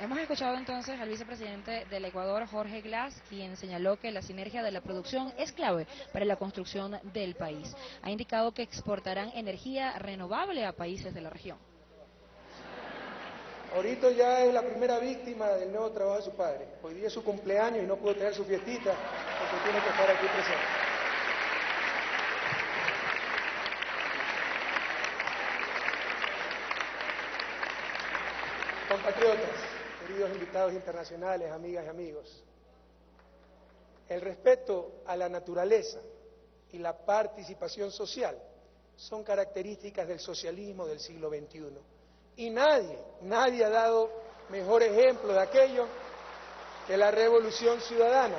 Hemos escuchado entonces al vicepresidente del Ecuador, Jorge Glass, quien señaló que la sinergia de la producción es clave para la construcción del país. Ha indicado que exportarán energía renovable a países de la región. Ahorita ya es la primera víctima del nuevo trabajo de su padre. Hoy día es su cumpleaños y no pudo tener su fiestita porque tiene que estar aquí presente. Compatriotas, queridos invitados internacionales, amigas y amigos, el respeto a la naturaleza y la participación social son características del socialismo del siglo XXI. Y nadie ha dado mejor ejemplo de aquello que la Revolución Ciudadana.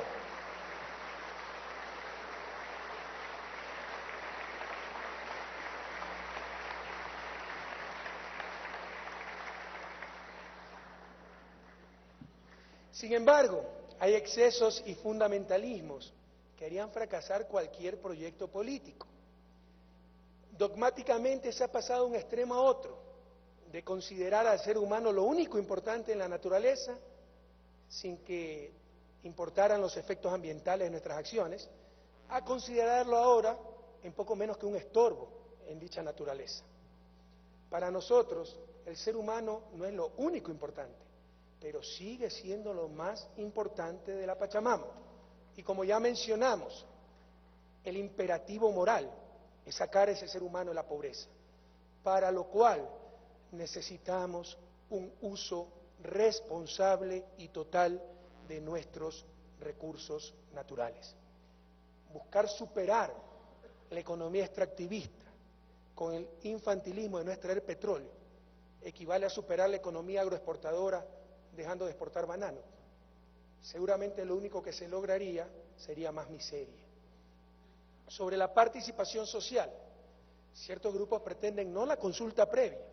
Sin embargo, hay excesos y fundamentalismos que harían fracasar cualquier proyecto político. Dogmáticamente se ha pasado de un extremo a otro, de considerar al ser humano lo único importante en la naturaleza, sin que importaran los efectos ambientales de nuestras acciones, a considerarlo ahora en poco menos que un estorbo en dicha naturaleza. Para nosotros, el ser humano no es lo único importante, pero sigue siendo lo más importante de la Pachamama. Y como ya mencionamos, el imperativo moral es sacar a ese ser humano de la pobreza, para lo cual necesitamos un uso responsable y total de nuestros recursos naturales. Buscar superar la economía extractivista con el infantilismo de no extraer petróleo equivale a superar la economía agroexportadora dejando de exportar banano. Seguramente lo único que se lograría sería más miseria. Sobre la participación social, ciertos grupos pretenden no la consulta previa,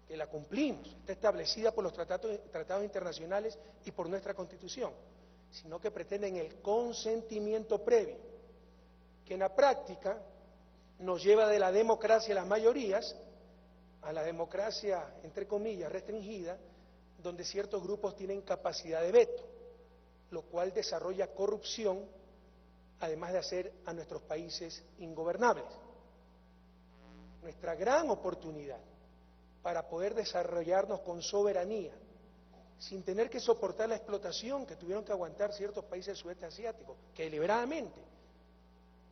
que la cumplimos, está establecida por los tratados internacionales y por nuestra Constitución, sino que pretenden el consentimiento previo, que en la práctica nos lleva de la democracia de las mayorías a la democracia, entre comillas, restringida, donde ciertos grupos tienen capacidad de veto, lo cual desarrolla corrupción, además de hacer a nuestros países ingobernables. Nuestra gran oportunidad para poder desarrollarnos con soberanía, sin tener que soportar la explotación que tuvieron que aguantar ciertos países del sudeste asiático, que deliberadamente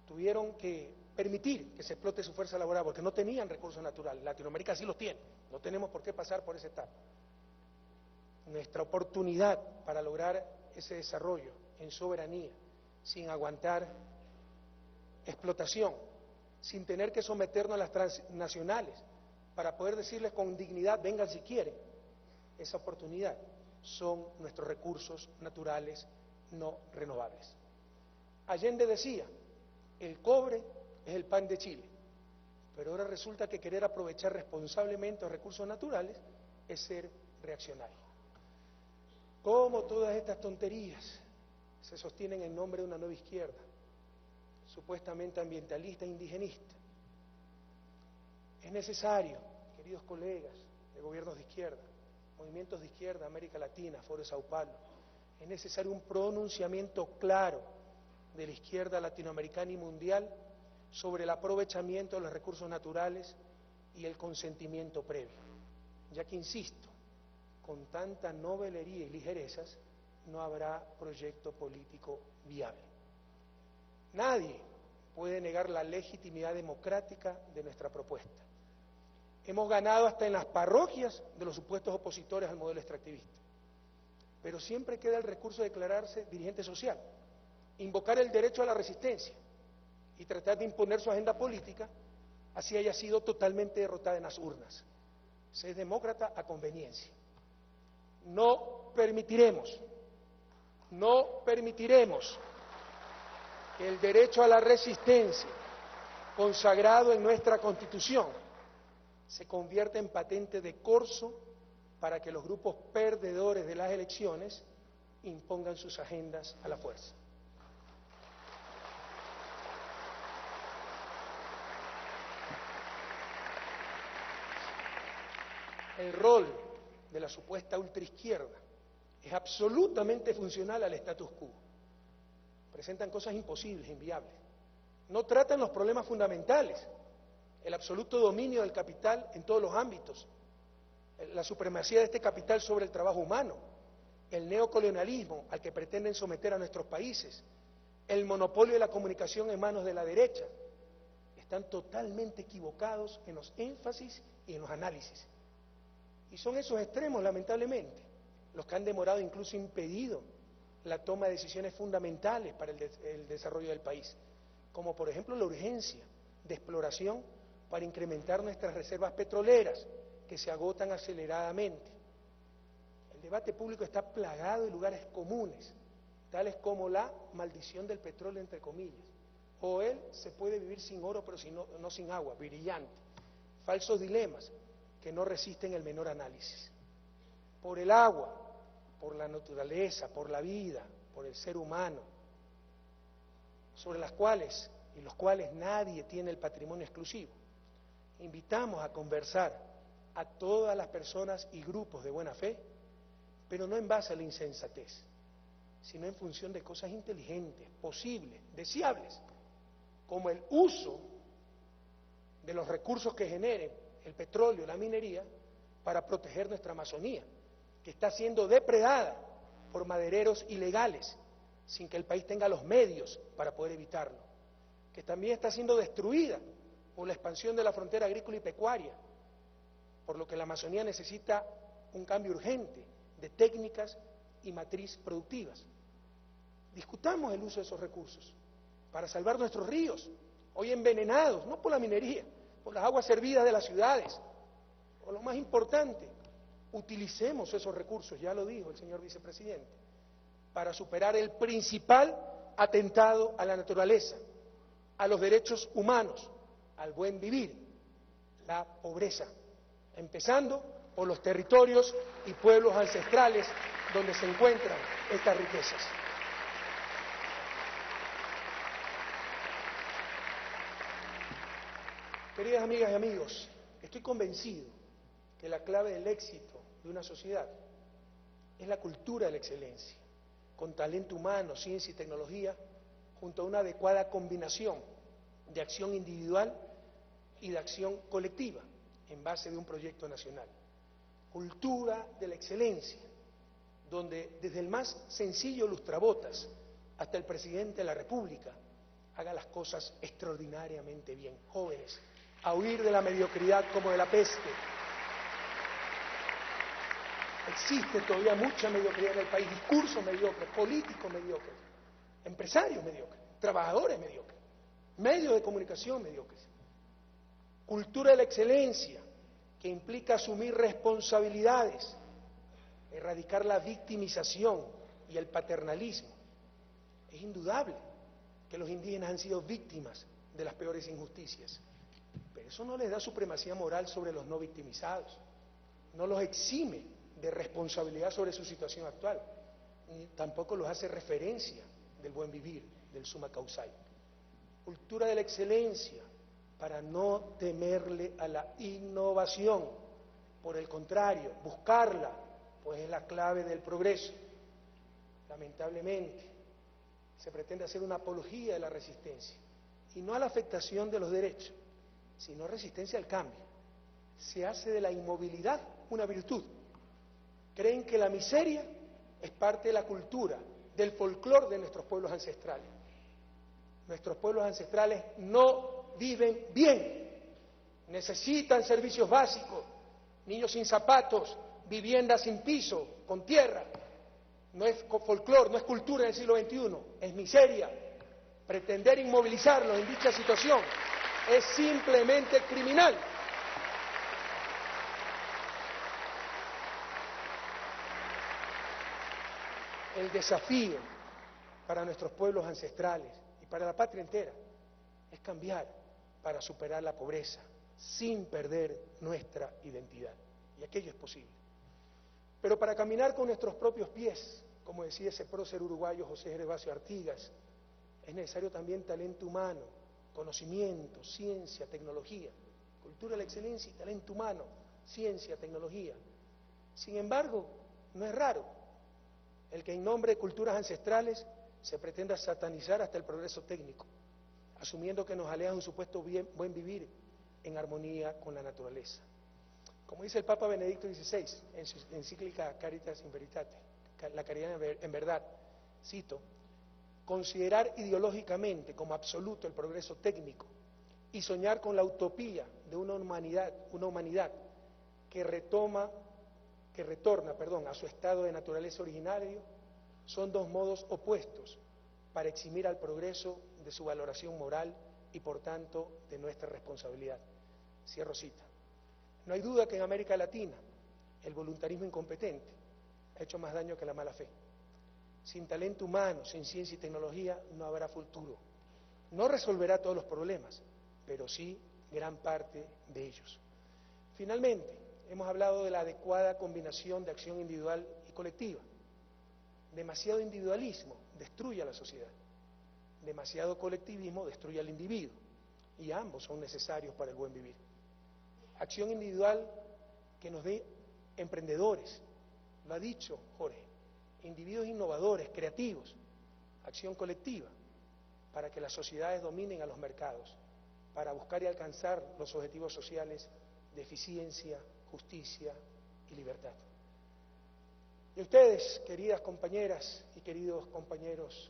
tuvieron que permitir que se explote su fuerza laboral, porque no tenían recursos naturales. Latinoamérica sí los tiene, no tenemos por qué pasar por esa etapa. Nuestra oportunidad para lograr ese desarrollo en soberanía, sin aguantar explotación, sin tener que someternos a las transnacionales, para poder decirles con dignidad, vengan si quieren, esa oportunidad son nuestros recursos naturales no renovables. Allende decía, el cobre es el pan de Chile, pero ahora resulta que querer aprovechar responsablemente los recursos naturales es ser reaccionario. ¿Cómo todas estas tonterías se sostienen en nombre de una nueva izquierda, supuestamente ambientalista e indigenista? Es necesario, queridos colegas de gobiernos de izquierda, movimientos de izquierda, América Latina, Foro de Sao Paulo, es necesario un pronunciamiento claro de la izquierda latinoamericana y mundial sobre el aprovechamiento de los recursos naturales y el consentimiento previo, ya que, insisto, con tanta novelería y ligerezas no habrá proyecto político viable. Nadie puede negar la legitimidad democrática de nuestra propuesta. Hemos ganado hasta en las parroquias de los supuestos opositores al modelo extractivista, pero siempre queda el recurso de declararse dirigente social, invocar el derecho a la resistencia y tratar de imponer su agenda política, así haya sido totalmente derrotada en las urnas. Se es demócrata a conveniencia. No permitiremos que el derecho a la resistencia, consagrado en nuestra Constitución, se convierta en patente de corso para que los grupos perdedores de las elecciones impongan sus agendas a la fuerza. El rol de la supuesta ultraizquierda es absolutamente funcional al status quo. Presentan cosas imposibles, inviables. No tratan los problemas fundamentales, el absoluto dominio del capital en todos los ámbitos, la supremacía de este capital sobre el trabajo humano, el neocolonialismo al que pretenden someter a nuestros países, el monopolio de la comunicación en manos de la derecha. Están totalmente equivocados en los énfasis y en los análisis. Y son esos extremos, lamentablemente, los que han demorado, incluso impedido, la toma de decisiones fundamentales para el desarrollo del país, como por ejemplo la urgencia de exploración para incrementar nuestras reservas petroleras, que se agotan aceleradamente. El debate público está plagado de lugares comunes, tales como la maldición del petróleo, entre comillas, o él se puede vivir sin oro pero no sin agua, brillante, falsos dilemas que no resisten el menor análisis. Por el agua, por la naturaleza, por la vida, por el ser humano, sobre las cuales y los cuales nadie tiene el patrimonio exclusivo. Invitamos a conversar a todas las personas y grupos de buena fe, pero no en base a la insensatez, sino en función de cosas inteligentes, posibles, deseables, como el uso de los recursos que generen el petróleo, la minería, para proteger nuestra Amazonía, que está siendo depredada por madereros ilegales, sin que el país tenga los medios para poder evitarlo, que también está siendo destruida por la expansión de la frontera agrícola y pecuaria, por lo que la Amazonía necesita un cambio urgente de técnicas y matriz productivas. Discutamos el uso de esos recursos para salvar nuestros ríos, hoy envenenados, no por la minería, por las aguas servidas de las ciudades. O lo más importante, utilicemos esos recursos, ya lo dijo el señor vicepresidente, para superar el principal atentado a la naturaleza, a los derechos humanos, al buen vivir, la pobreza, empezando por los territorios y pueblos ancestrales donde se encuentran estas riquezas. Queridas amigas y amigos, estoy convencido que la clave del éxito de una sociedad es la cultura de la excelencia, con talento humano, ciencia y tecnología, junto a una adecuada combinación de acción individual y de acción colectiva en base de un proyecto nacional. Cultura de la excelencia, donde desde el más sencillo lustrabotas hasta el presidente de la República haga las cosas extraordinariamente bien. Jóvenes, a huir de la mediocridad como de la peste. Existe todavía mucha mediocridad en el país, discursos mediocres, políticos mediocres, empresarios mediocres, trabajadores mediocres, medios de comunicación mediocres. Cultura de la excelencia, que implica asumir responsabilidades, erradicar la victimización y el paternalismo. Es indudable que los indígenas han sido víctimas de las peores injusticias, pero eso no les da supremacía moral sobre los no victimizados, no los exime de responsabilidad sobre su situación actual, ni tampoco los hace referencia del buen vivir, del summa causale. Cultura de la excelencia, para no temerle a la innovación, por el contrario, buscarla, pues es la clave del progreso. Lamentablemente, se pretende hacer una apología de la resistencia, y no a la afectación de los derechos, sino resistencia al cambio. Se hace de la inmovilidad una virtud. Creen que la miseria es parte de la cultura, del folclore de nuestros pueblos ancestrales. Nuestros pueblos ancestrales no viven bien, necesitan servicios básicos, niños sin zapatos, viviendas sin piso, con tierra. No es folclore, no es cultura del siglo XXI, es miseria. Pretender inmovilizarlos en dicha situación es simplemente criminal. El desafío para nuestros pueblos ancestrales y para la patria entera es cambiar para superar la pobreza sin perder nuestra identidad. Y aquello es posible. Pero para caminar con nuestros propios pies, como decía ese prócer uruguayo José Gervasio Artigas, es necesario también talento humano, conocimiento, ciencia, tecnología, cultura de la excelencia y talento humano, ciencia, tecnología. Sin embargo, no es raro el que en nombre de culturas ancestrales se pretenda satanizar hasta el progreso técnico, asumiendo que nos aleja un supuesto buen vivir en armonía con la naturaleza. Como dice el Papa Benedicto XVI en su encíclica Caritas in Veritate, la caridad en verdad, cito, considerar ideológicamente como absoluto el progreso técnico y soñar con la utopía de una humanidad que retorna, a su estado de naturaleza originario, son dos modos opuestos para eximir al progreso de su valoración moral y por tanto de nuestra responsabilidad. Cierro cita. No hay duda que en América Latina el voluntarismo incompetente ha hecho más daño que la mala fe. Sin talento humano, sin ciencia y tecnología no habrá futuro. No resolverá todos los problemas, pero sí gran parte de ellos. Finalmente, hemos hablado de la adecuada combinación de acción individual y colectiva. Demasiado individualismo destruye a la sociedad, demasiado colectivismo destruye al individuo, y ambos son necesarios para el buen vivir. Acción individual que nos dé emprendedores, lo ha dicho Jorge, individuos innovadores, creativos. Acción colectiva para que las sociedades dominen a los mercados, para buscar y alcanzar los objetivos sociales de eficiencia, justicia y libertad. Y ustedes, queridas compañeras y queridos compañeros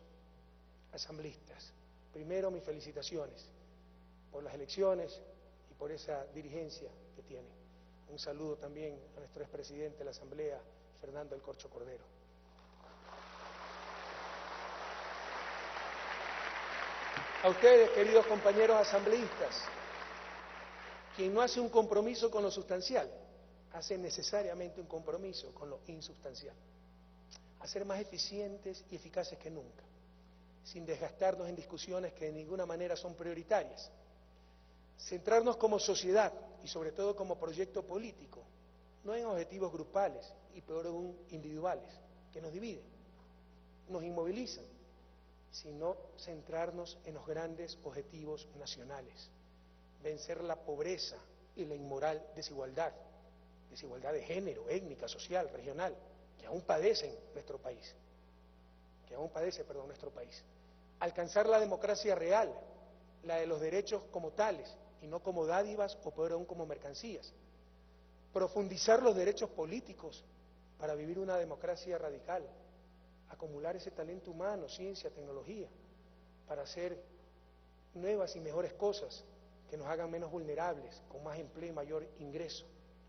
asambleístas, primero mis felicitaciones por las elecciones y por esa dirigencia que tienen. Un saludo también a nuestro expresidente de la Asamblea, Fernando El Corcho Cordero. A ustedes, queridos compañeros asambleístas, quien no hace un compromiso con lo sustancial, hace necesariamente un compromiso con lo insustancial. A ser más eficientes y eficaces que nunca, sin desgastarnos en discusiones que de ninguna manera son prioritarias. Centrarnos como sociedad y sobre todo como proyecto político, no en objetivos grupales y peor aún individuales, que nos dividen, nos inmovilizan, sino centrarnos en los grandes objetivos nacionales, vencer la pobreza y la inmoral desigualdad de género, étnica, social, regional, que aún padece nuestro país, alcanzar la democracia real, la de los derechos como tales, y no como dádivas o peor aún como mercancías, profundizar los derechos políticos para vivir una democracia radical, acumular ese talento humano, ciencia, tecnología, para hacer nuevas y mejores cosas que nos hagan menos vulnerables, con más empleo y mayor ingreso,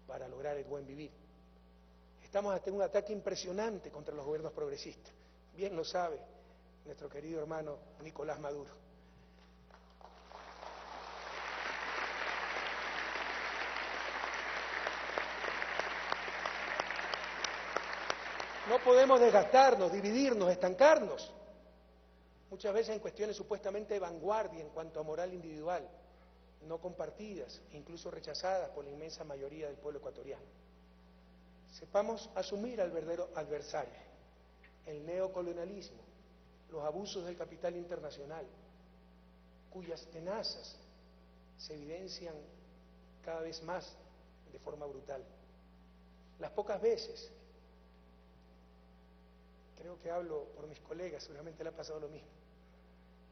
para lograr el buen vivir. Estamos ante un ataque impresionante contra los gobiernos progresistas, bien lo sabe nuestro querido hermano Nicolás Maduro. No podemos desgastarnos, dividirnos, estancarnos, muchas veces en cuestiones supuestamente de vanguardia en cuanto a moral individual, no compartidas e incluso rechazadas por la inmensa mayoría del pueblo ecuatoriano. Sepamos asumir al verdadero adversario, el neocolonialismo, los abusos del capital internacional, cuyas tenazas se evidencian cada vez más de forma brutal. Las pocas veces, creo que hablo por mis colegas, seguramente le ha pasado lo mismo,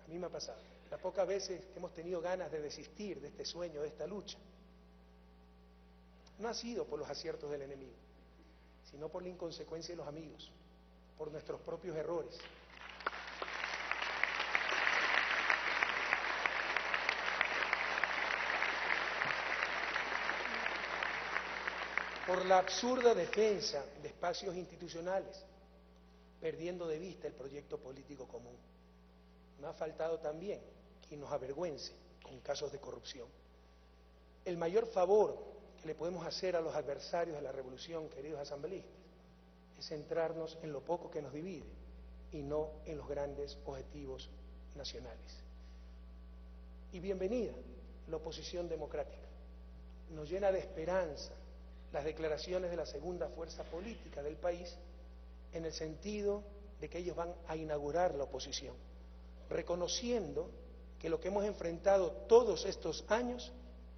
a mí me ha pasado, las pocas veces que hemos tenido ganas de desistir de este sueño, de esta lucha, no ha sido por los aciertos del enemigo, sino por la inconsecuencia de los amigos, por nuestros propios errores. Por la absurda defensa de espacios institucionales, perdiendo de vista el proyecto político común. No ha faltado también quien nos avergüence con casos de corrupción. El mayor favor que le podemos hacer a los adversarios de la revolución, queridos asambleístas, es centrarnos en lo poco que nos divide y no en los grandes objetivos nacionales. Y bienvenida la oposición democrática. Nos llena de esperanza las declaraciones de la segunda fuerza política del país en el sentido de que ellos van a inaugurar la oposición, reconociendo que lo que hemos enfrentado todos estos años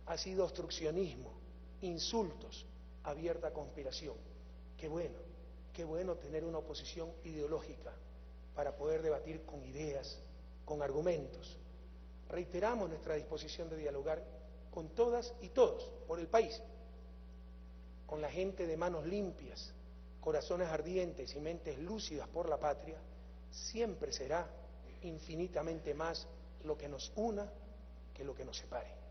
ha sido obstruccionismo, insultos, abierta conspiración. Qué bueno qué bueno tener una oposición ideológica para poder debatir con ideas, con argumentos. Reiteramos nuestra disposición de dialogar con todas y todos por el país, con la gente de manos limpias, corazones ardientes y mentes lúcidas por la patria. Siempre será infinitamente más lo que nos una que lo que nos separe.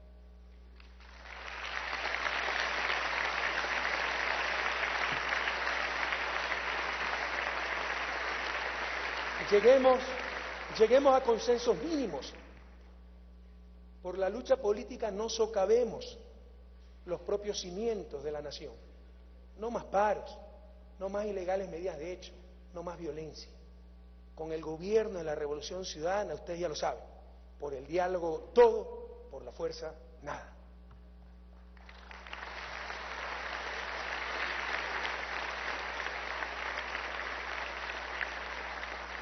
Lleguemos a consensos mínimos. Por la lucha política no socavemos los propios cimientos de la nación. No más paros, no más ilegales medidas de hecho, no más violencia. Con el gobierno de la Revolución Ciudadana, ustedes ya lo saben, por el diálogo todo, por la fuerza nada.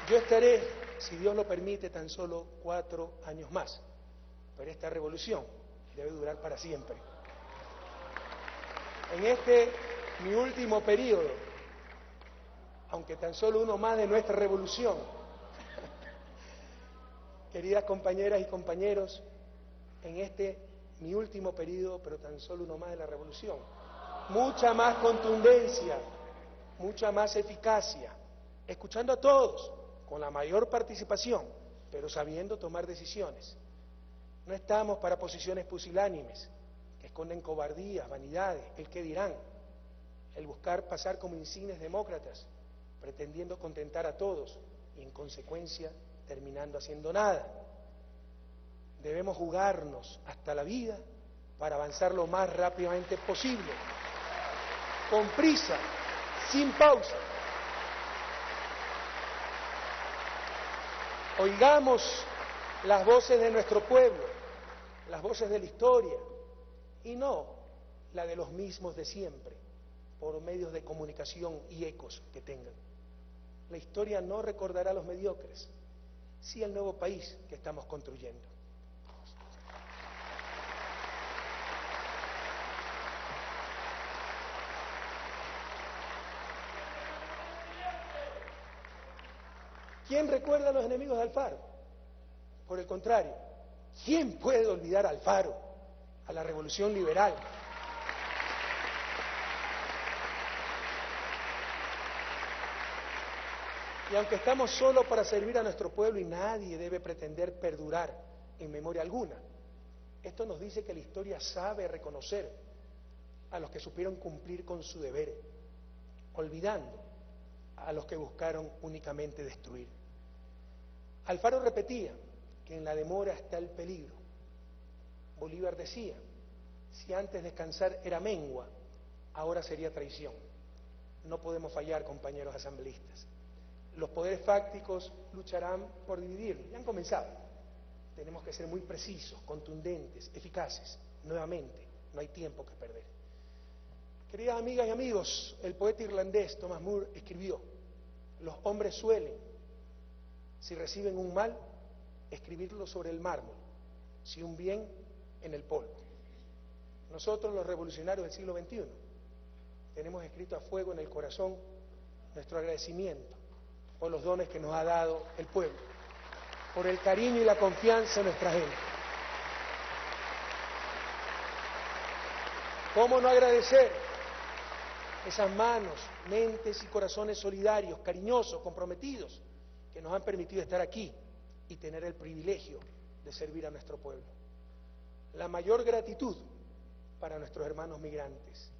Yo estaré, si Dios lo permite, tan solo 4 años más, pero esta revolución debe durar para siempre. En este, mi último periodo, aunque tan solo uno más de nuestra revolución, queridas compañeras y compañeros, en este, mi último periodo, pero tan solo uno más de la revolución, mucha más contundencia, mucha más eficacia, escuchando a todos, con la mayor participación, pero sabiendo tomar decisiones. No estamos para posiciones pusilánimes, que esconden cobardías, vanidades, el qué dirán, el buscar pasar como insignes demócratas, pretendiendo contentar a todos y en consecuencia terminando haciendo nada. Debemos jugarnos hasta la vida para avanzar lo más rápidamente posible, con prisa, sin pausa. Oigamos las voces de nuestro pueblo, las voces de la historia, y no la de los mismos de siempre, por medios de comunicación y ecos que tengan. La historia no recordará a los mediocres, sí el nuevo país que estamos construyendo. ¿Quién recuerda a los enemigos de Alfaro? Por el contrario, ¿quién puede olvidar a Alfaro, a la revolución liberal? Y aunque estamos solo para servir a nuestro pueblo y nadie debe pretender perdurar en memoria alguna, esto nos dice que la historia sabe reconocer a los que supieron cumplir con su deber, olvidando a los que buscaron únicamente destruir. Alfaro repetía que en la demora está el peligro. Bolívar decía, si antes descansar era mengua, ahora sería traición. No podemos fallar, compañeros asambleístas. Los poderes fácticos lucharán por dividirnos, ya han comenzado. Tenemos que ser muy precisos, contundentes, eficaces. Nuevamente, no hay tiempo que perder. Queridas amigas y amigos, el poeta irlandés Thomas Moore escribió, los hombres suelen, si reciben un mal, escribirlo sobre el mármol, si un bien, en el polvo. Nosotros, los revolucionarios del siglo XXI, tenemos escrito a fuego en el corazón nuestro agradecimiento por los dones que nos ha dado el pueblo, por el cariño y la confianza en nuestra gente. ¿Cómo no agradecer esas manos, mentes y corazones solidarios, cariñosos, comprometidos, que nos han permitido estar aquí y tener el privilegio de servir a nuestro pueblo? La mayor gratitud para nuestros hermanos migrantes.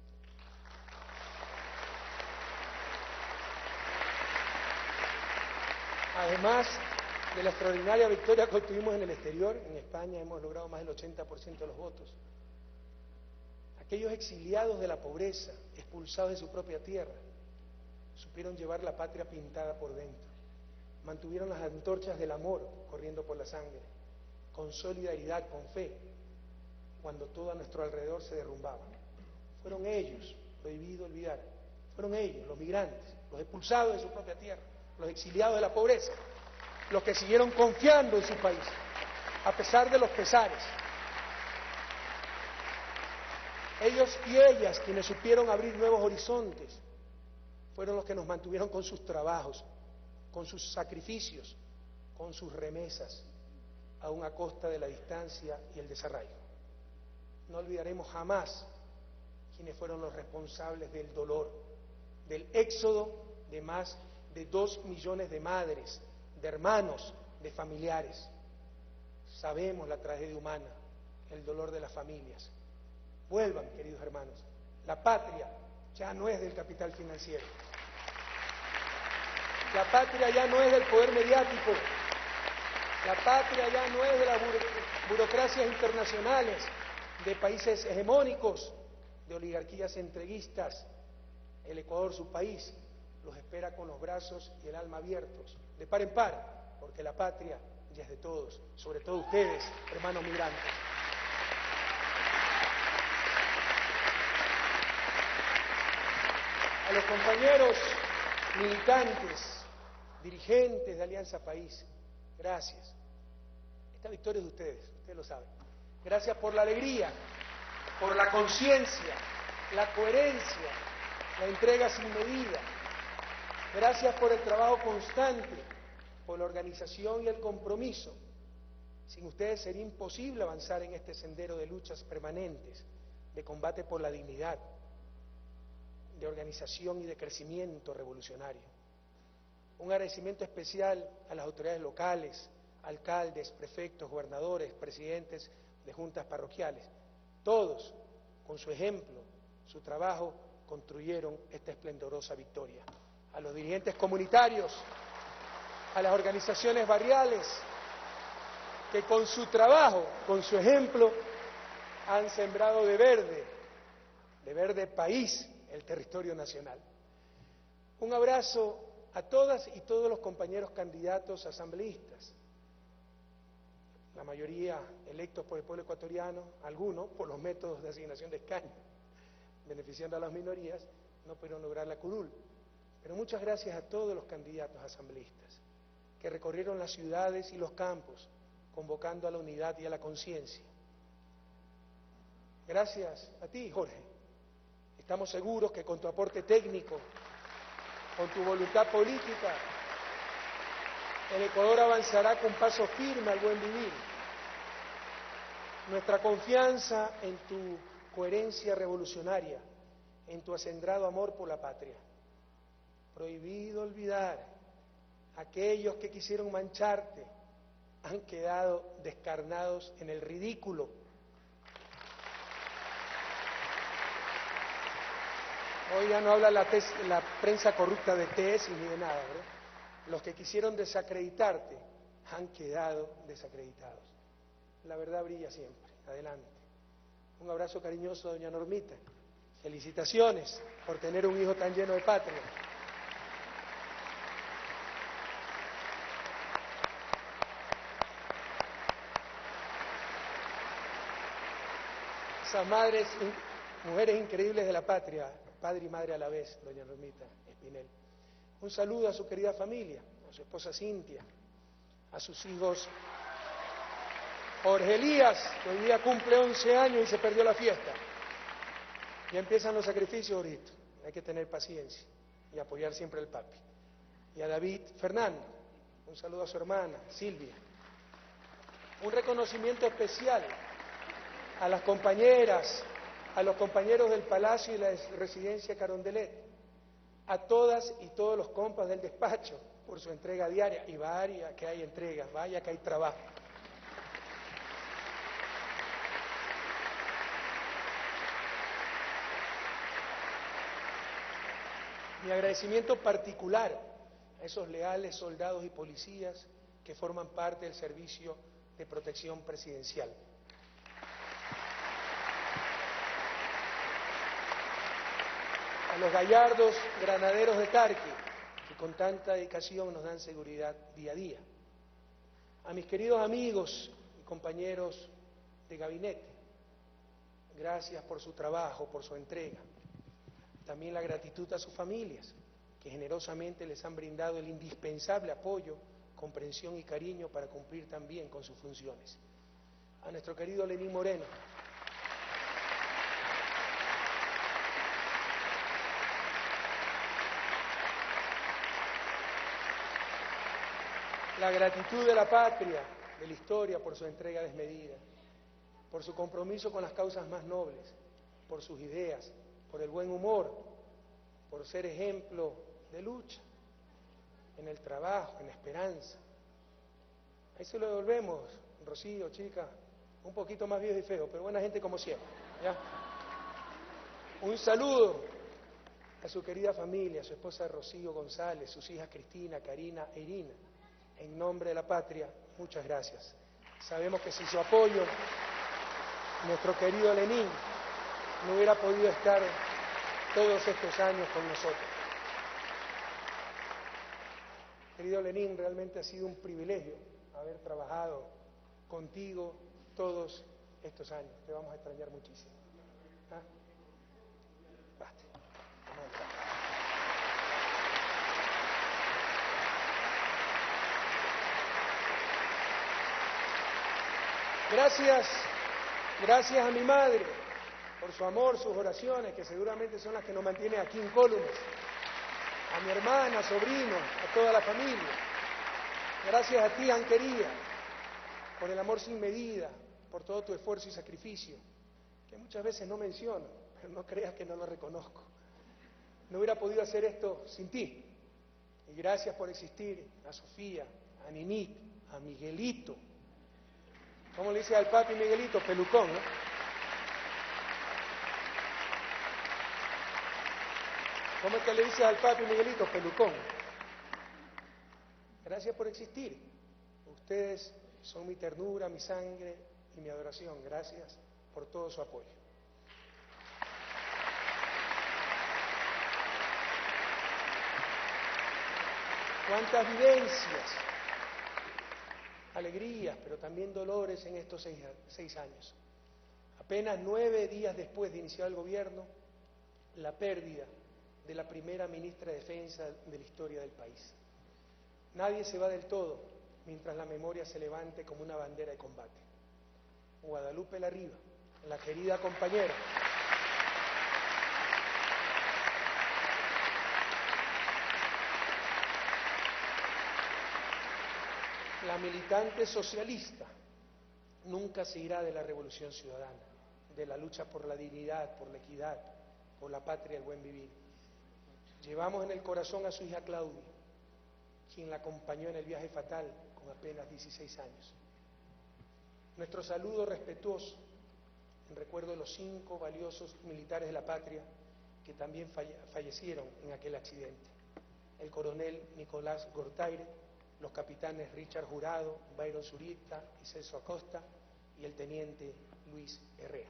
Además de la extraordinaria victoria que obtuvimos en el exterior, en España hemos logrado más del 80% de los votos. Aquellos exiliados de la pobreza, expulsados de su propia tierra, supieron llevar la patria pintada por dentro. Mantuvieron las antorchas del amor corriendo por la sangre, con solidaridad, con fe, cuando todo a nuestro alrededor se derrumbaba. Fueron ellos, prohibido olvidar, fueron ellos, los migrantes, los expulsados de su propia tierra, los exiliados de la pobreza, los que siguieron confiando en su país, a pesar de los pesares. Ellos y ellas quienes supieron abrir nuevos horizontes, fueron los que nos mantuvieron con sus trabajos, con sus sacrificios, con sus remesas, aún a costa de la distancia y el desarraigo. No olvidaremos jamás quienes fueron los responsables del dolor, del éxodo de más de 2 millones de madres, de hermanos, de familiares. Sabemos la tragedia humana, el dolor de las familias. Vuelvan, queridos hermanos, la patria ya no es del capital financiero. La patria ya no es del poder mediático. La patria ya no es de las burocracias internacionales, de países hegemónicos, de oligarquías entreguistas. El Ecuador, su país, los espera con los brazos y el alma abiertos, de par en par, porque la patria ya es de todos, sobre todo ustedes, hermanos migrantes. A los compañeros militantes, dirigentes de Alianza País, gracias. Esta victoria es de ustedes lo saben. Gracias por la alegría, por la conciencia, la coherencia, la entrega sin medida. Gracias por el trabajo constante, por la organización y el compromiso. Sin ustedes sería imposible avanzar en este sendero de luchas permanentes, de combate por la dignidad, de organización y de crecimiento revolucionario. Un agradecimiento especial a las autoridades locales, alcaldes, prefectos, gobernadores, presidentes de juntas parroquiales. Todos, con su ejemplo, su trabajo, construyeron esta esplendorosa victoria. A los dirigentes comunitarios, a las organizaciones barriales, que con su trabajo, con su ejemplo, han sembrado de verde país, el territorio nacional. Un abrazo a todas y todos los compañeros candidatos asambleístas, la mayoría electos por el pueblo ecuatoriano, algunos por los métodos de asignación de escaños, beneficiando a las minorías, no pudieron lograr la curul. Pero muchas gracias a todos los candidatos asambleístas que recorrieron las ciudades y los campos, convocando a la unidad y a la conciencia. Gracias a ti, Jorge. Estamos seguros que con tu aporte técnico, con tu voluntad política, el Ecuador avanzará con paso firme al buen vivir. Nuestra confianza en tu coherencia revolucionaria, en tu acendrado amor por la patria. Prohibido olvidar, aquellos que quisieron mancharte han quedado descarnados en el ridículo. Hoy ya no habla la prensa corrupta de tesis ni de nada, ¿verdad? Los que quisieron desacreditarte han quedado desacreditados. La verdad brilla siempre. Adelante. Un abrazo cariñoso a doña Normita. Felicitaciones por tener un hijo tan lleno de patria. Esas madres, mujeres increíbles de la patria, padre y madre a la vez, doña Normita Espinel. Un saludo a su querida familia, a su esposa Cintia, a sus hijos Jorge Elías, que hoy día cumple 11 años y se perdió la fiesta. Ya empiezan los sacrificios ahorita, hay que tener paciencia y apoyar siempre al papi. Y a David Fernando, un saludo a su hermana Silvia. Un reconocimiento especial a las compañeras, a los compañeros del Palacio y la Residencia Carondelet, a todas y todos los compas del despacho por su entrega diaria, y vaya que hay entrega, vaya que hay trabajo. Mi agradecimiento particular a esos leales soldados y policías que forman parte del Servicio de Protección Presidencial. A los gallardos granaderos de Tarqui, que con tanta dedicación nos dan seguridad día a día. A mis queridos amigos y compañeros de gabinete, gracias por su trabajo, por su entrega. También la gratitud a sus familias, que generosamente les han brindado el indispensable apoyo, comprensión y cariño para cumplir también con sus funciones. A nuestro querido Lenín Moreno, la gratitud de la patria, de la historia, por su entrega desmedida, por su compromiso con las causas más nobles, por sus ideas, por el buen humor, por ser ejemplo de lucha, en el trabajo, en la esperanza. Ahí se lo devolvemos, Rocío, chica, un poquito más viejo y feo, pero buena gente como siempre, ¿ya? Un saludo a su querida familia, a su esposa Rocío González, sus hijas Cristina, Karina e Irina. En nombre de la patria, muchas gracias. Sabemos que sin su apoyo, nuestro querido Lenín no hubiera podido estar todos estos años con nosotros. Querido Lenín, realmente ha sido un privilegio haber trabajado contigo todos estos años. Te vamos a extrañar muchísimo. ¿Ah? Basta. Gracias a mi madre por su amor, sus oraciones, que seguramente son las que nos mantienen aquí incólumes. A mi hermana, sobrino, a toda la familia. Gracias a ti, Anquería, por el amor sin medida, por todo tu esfuerzo y sacrificio, que muchas veces no menciono, pero no creas que no lo reconozco. No hubiera podido hacer esto sin ti. Y gracias por existir a Sofía, a Ninit, a Miguelito. ¿Cómo le dice al papi Miguelito? Pelucón, ¿no? ¿Cómo es que le dices al papi Miguelito? Pelucón. Gracias por existir. Ustedes son mi ternura, mi sangre y mi adoración. Gracias por todo su apoyo. Cuántas vivencias, alegrías, pero también dolores en estos 6 años. Apenas 9 días después de iniciar el gobierno, la pérdida de la primera ministra de Defensa de la historia del país. Nadie se va del todo mientras la memoria se levante como una bandera de combate. Guadalupe Larriva, la querida compañera, la militante socialista, nunca se irá de la revolución ciudadana, de la lucha por la dignidad, por la equidad, por la patria y el buen vivir. Llevamos en el corazón a su hija Claudia, quien la acompañó en el viaje fatal con apenas 16 años. Nuestro saludo respetuoso en recuerdo de los 5 valiosos militares de la patria que también fallecieron en aquel accidente. El coronel Nicolás Gortaire, los capitanes Richard Jurado, Byron Zurita y Celso Acosta y el teniente Luis Herrera.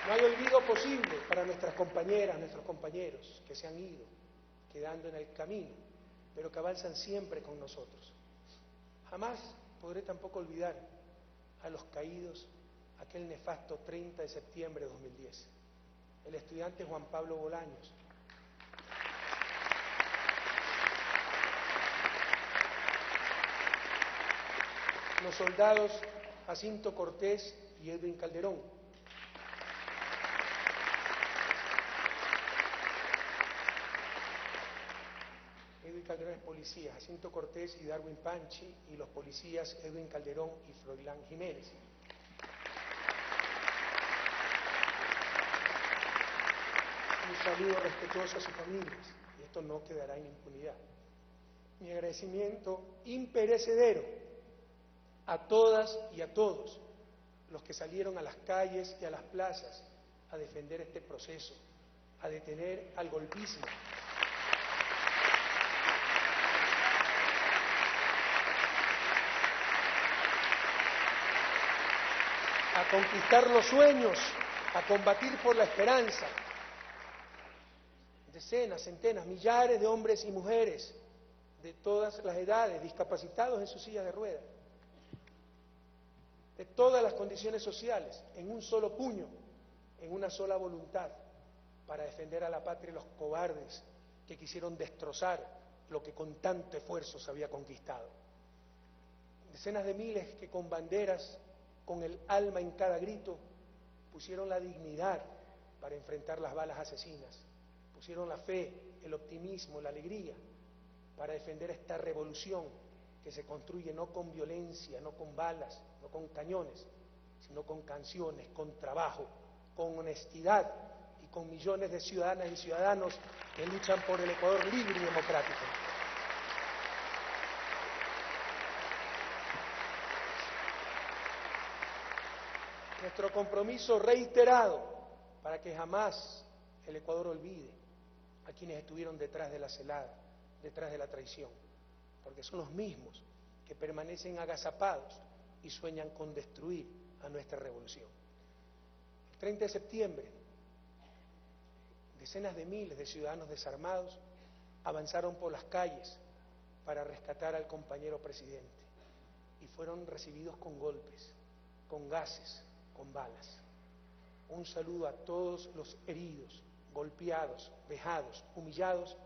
No hay olvido posible para nuestras compañeras, nuestros compañeros que se han ido, quedando en el camino, pero que avanzan siempre con nosotros. Jamás podré tampoco olvidar a los caídos aquel nefasto 30 de septiembre de 2010. El estudiante Juan Pablo Bolaños, los soldados Jacinto Cortés y Edwin Calderón, Calderón es policía, Jacinto Cortés y Darwin Panchi, y los policías Edwin Calderón y Froilán Jiménez. Un saludo respetuoso a sus familias, y esto no quedará en impunidad. Mi agradecimiento imperecedero a todas y a todos los que salieron a las calles y a las plazas a defender este proceso, a detener al golpismo, a conquistar los sueños, a combatir por la esperanza. Decenas, centenas, millares de hombres y mujeres de todas las edades, discapacitados en sus sillas de ruedas, de todas las condiciones sociales, en un solo puño, en una sola voluntad, para defender a la patria y los cobardes que quisieron destrozar lo que con tanto esfuerzo se había conquistado. Decenas de miles que con banderas, con el alma en cada grito, pusieron la dignidad para enfrentar las balas asesinas, pusieron la fe, el optimismo, la alegría para defender esta revolución que se construye no con violencia, no con balas, no con cañones, sino con canciones, con trabajo, con honestidad y con millones de ciudadanas y ciudadanos que luchan por el Ecuador libre y democrático. Nuestro compromiso reiterado para que jamás el Ecuador olvide a quienes estuvieron detrás de la celada, detrás de la traición, porque son los mismos que permanecen agazapados y sueñan con destruir a nuestra revolución. El 30 de septiembre, decenas de miles de ciudadanos desarmados avanzaron por las calles para rescatar al compañero presidente y fueron recibidos con golpes, con gases, con balas. Un saludo a todos los heridos, golpeados, vejados, humillados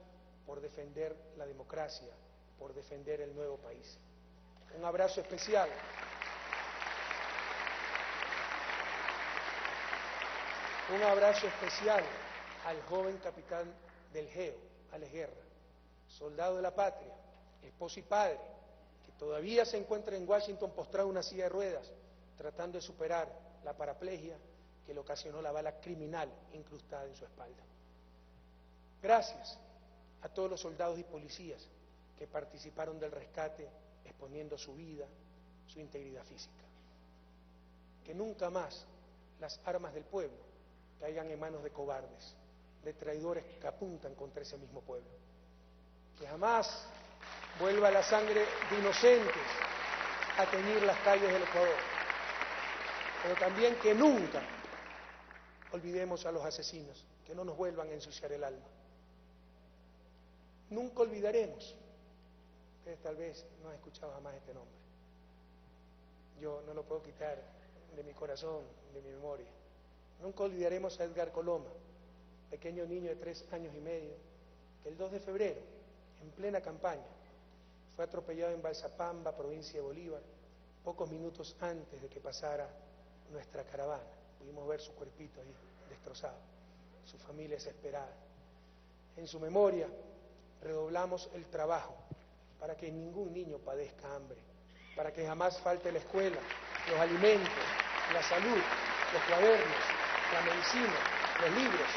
por defender la democracia, por defender el nuevo país. Un abrazo especial. Un abrazo especial al joven capitán del GEO, Alex Guerra, soldado de la patria, esposo y padre, que todavía se encuentra en Washington postrado en una silla de ruedas, tratando de superar la paraplegia que le ocasionó la bala criminal incrustada en su espalda. Gracias a todos los soldados y policías que participaron del rescate exponiendo su vida, su integridad física. Que nunca más las armas del pueblo caigan en manos de cobardes, de traidores que apuntan contra ese mismo pueblo. Que jamás vuelva la sangre de inocentes a teñir las calles del Ecuador. Pero también que nunca olvidemos a los asesinos, que no nos vuelvan a ensuciar el alma. Nunca olvidaremos, ustedes tal vez no han escuchado jamás este nombre, yo no lo puedo quitar de mi corazón, de mi memoria. Nunca olvidaremos a Edgar Coloma, pequeño niño de 3 años y medio, que el 2 de febrero, en plena campaña, fue atropellado en Balsapamba, provincia de Bolívar, pocos minutos antes de que pasara nuestra caravana. Pudimos ver su cuerpito ahí destrozado, su familia desesperada. En su memoria redoblamos el trabajo para que ningún niño padezca hambre, para que jamás falte la escuela, los alimentos, la salud, los cuadernos, la medicina, los libros.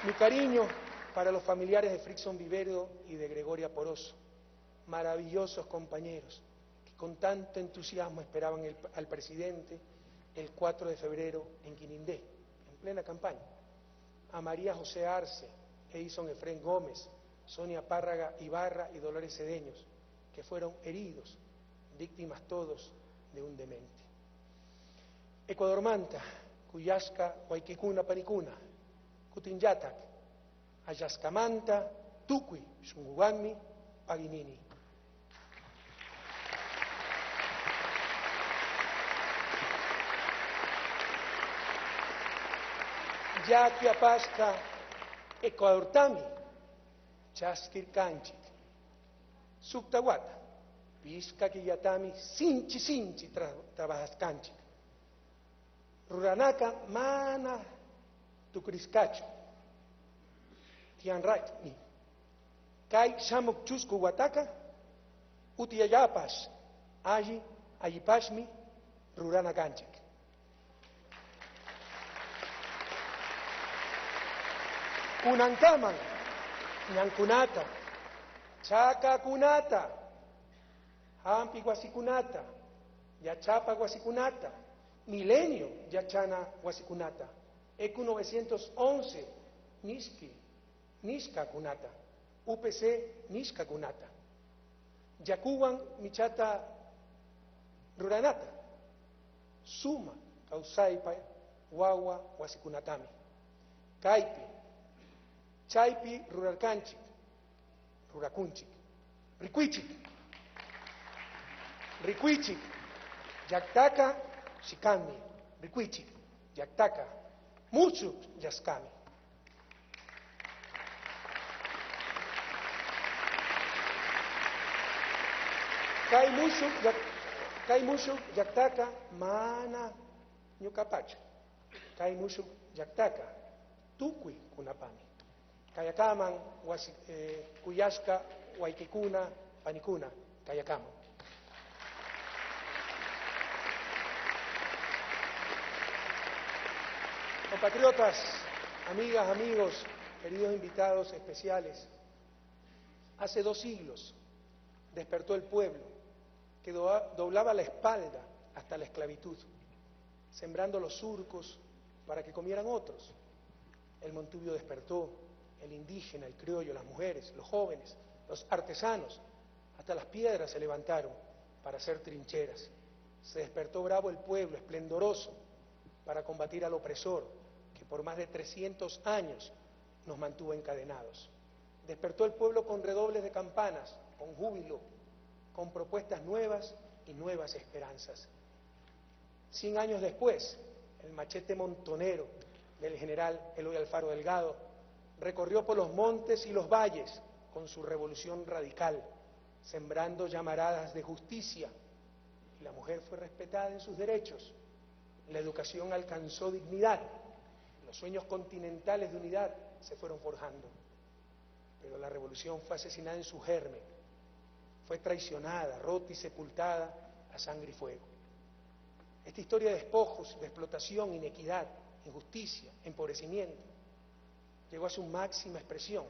Mi cariño para los familiares de Frickson Vivero y de Gregoria Poroso, maravillosos compañeros que con tanto entusiasmo esperaban al presidente el 4 de febrero en Quinindé, en plena campaña. A María José Arce, Edison Efrén Gómez, Sonia Párraga Ibarra y Dolores Cedeños, que fueron heridos, víctimas todos de un demente. Ecuador Manta, Cuyasca, Huayquicuna, Panicuna, Cutinyatak, Ayascamanta, Tucuy, Xunguganmi, Paginini. Yaquiapasca, Ecuador Tami, Chasquircanchit, Suctahuata, Pisca Quillatami, Sinchi Sinchi, Trabajascanchit, Ruranaca, Mana, Tucriscacho, Tianrachni, Kai Shamuk Chusco Huataca, Utiayapas, Ayi, Ayipashmi, Rurana Ganchik. Kunankaman, Ñankunata, Chaca Kunata, Hampi Guasikunata, Yachapa Guasikunata, Milenio Yachana Guasikunata, ECU 911, Niski, Nishka Kunata, UPC Nishka Kunata, Yacuban Michata Ruranata, Suma Causaipa, Guagua Guasikunatami, Caipi, Chaipi Ruralcanchic, Ruracunchic, Ricuichic, Ricuichic, Yactaca, Chicami, Ricuichic, Yactaca, Muchuk, Yascami. Kai Mushuk, Yactaca, Mana, Ñucapacha. Kai Mushuk Yaktaka, Tukui Kunapami, Kayakaman, Kuyashka, Waikikuna, Panikuna, Kayakaman. Compatriotas, amigas, amigos, queridos invitados especiales, hace 2 siglos despertó el pueblo que doblaba la espalda hasta la esclavitud, sembrando los surcos para que comieran otros. El montubio despertó, el indígena, el criollo, las mujeres, los jóvenes, los artesanos, hasta las piedras se levantaron para hacer trincheras. Se despertó bravo el pueblo, esplendoroso, para combatir al opresor que por más de 300 años nos mantuvo encadenados. Despertó el pueblo con redobles de campanas, con júbilo, con propuestas nuevas y nuevas esperanzas. 100 años después, el machete montonero del general Eloy Alfaro Delgado recorrió por los montes y los valles con su revolución radical, sembrando llamaradas de justicia, y la mujer fue respetada en sus derechos. La educación alcanzó dignidad, los sueños continentales de unidad se fueron forjando, pero la revolución fue asesinada en su germen, fue traicionada, rota y sepultada a sangre y fuego. Esta historia de despojos, de explotación, inequidad, injusticia, empobrecimiento, llegó a su máxima expresión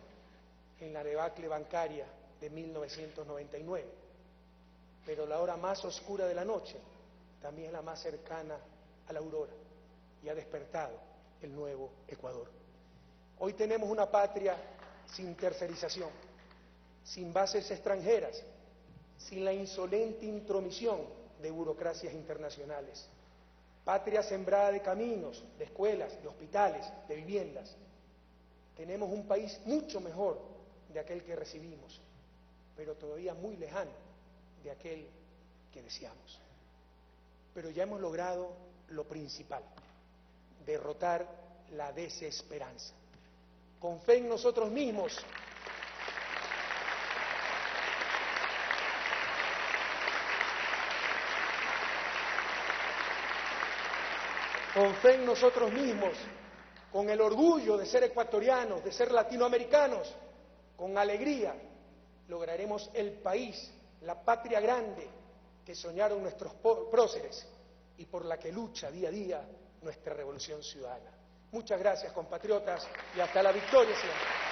en la debacle bancaria de 1999, pero la hora más oscura de la noche también es la más cercana a la aurora, y ha despertado el nuevo Ecuador. Hoy tenemos una patria sin tercerización, sin bases extranjeras, sin la insolente intromisión de burocracias internacionales. Patria sembrada de caminos, de escuelas, de hospitales, de viviendas. Tenemos un país mucho mejor de aquel que recibimos, pero todavía muy lejano de aquel que deseamos. Pero ya hemos logrado lo principal: derrotar la desesperanza. Con fe en nosotros mismos, con el orgullo de ser ecuatorianos, de ser latinoamericanos, con alegría, lograremos el país, la patria grande que soñaron nuestros próceres y por la que lucha día a día nuestra revolución ciudadana. Muchas gracias, compatriotas, y hasta la victoria siempre.